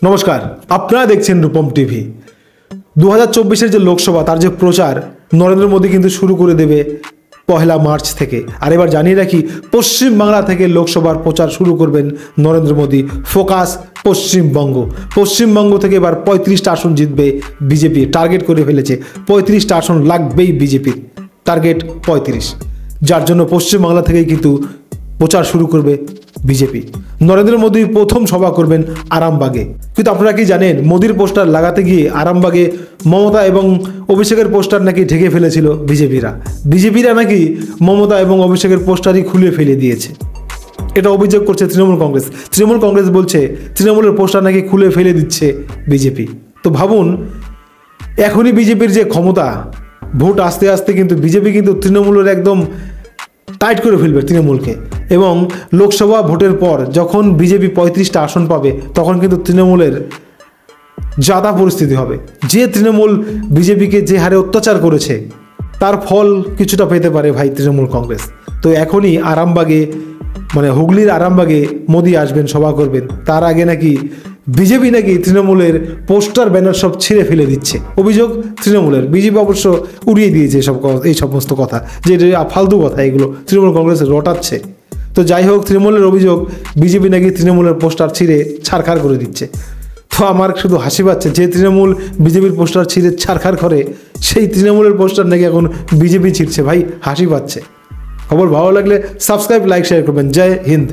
নমস্কার, আপনারা দেখছেন রূপম টিভি। 2024-এর যে লোকসভা তার যে প্রচার নরেন্দ্র মোদী কিন্তু শুরু করে দেবে 1 মার্চ থেকে। আর এবার জানিয়ে রাখি, পশ্চিমবাংলা থেকে লোকসভার প্রচার শুরু করবেন নরেন্দ্র মোদী। ফোকাস পশ্চিমবঙ্গ। পশ্চিমবঙ্গ থেকে এবার 35টা আসন জিতবে বিজেপি। টার্গেট করে ফেলেছে 35টা আসন লাগবেই বিজেপির। টার্গেট 35, যার জন্য পশ্চিমবাংলা থেকেই কিন্তু প্রচার শুরু করবে বিজেপি। নরেন্দ্র মোদী প্রথম সভা করবেন আরামবাগে। কিন্তু আপনারা কি জানেন, মোদীর পোস্টার লাগাতে গিয়ে আরামবাগে মমতা এবং অভিষেকের পোস্টার নাকি ঢেকে ফেলেছিল বিজেপিরা নাকি মমতা এবং অভিষেকের পোস্টারই খুলে ফেলে দিয়েছে। এটা অভিযোগ করছে তৃণমূল কংগ্রেস বলছে তৃণমূলের পোস্টার নাকি খুলে ফেলে দিচ্ছে বিজেপি। তো ভাবুন, এখনই বিজেপির যে ক্ষমতা, ভোট আসতে আসতে কিন্তু বিজেপি কিন্তু তৃণমূলের একদম টাইট করে ফেলবে তৃণমূলকে। এবং লোকসভা ভোটের পর যখন বিজেপি 35টা আসন পাবে, তখন কিন্তু তৃণমূলের জাদা পরিস্থিতি হবে। যে তৃণমূল বিজেপিকে যে হারে অত্যাচার করেছে, তার ফল কিছুটা পেতে পারে ভাই তৃণমূল কংগ্রেস। তো এখনই আরামবাগে, মানে হুগলির আরামবাগে মোদী আসবেন, সভা করবেন। তার আগে নাকি বিজেপি নাকি তৃণমূলের পোস্টার ব্যানার সব ছিঁড়ে ফেলে দিচ্ছে। অভিযোগ তৃণমূলের। বিজেপি অবশ্য উড়িয়ে দিয়েছে এই সমস্ত কথা, যে ফালতু কথা, এগুলো তৃণমূল কংগ্রেস রটাচ্ছে। তো যাই হোক, তৃণমূলের অভিযোগ বিজেপি নাকি তৃণমূলের পোস্টার ছিঁড়ে ছারখার করে দিচ্ছে। তো আমার শুধু হাসি পাচ্ছে, যে তৃণমূল বিজেপির পোস্টার ছিঁড়ে ছারখার করে, সেই তৃণমূলের পোস্টার নাকি এখন বিজেপি ছিঁড়ছে। ভাই হাসি পাচ্ছে। খবর ভালো লাগলে সাবস্ক্রাইব, লাইক, শেয়ার করবেন। জয় হিন্দ।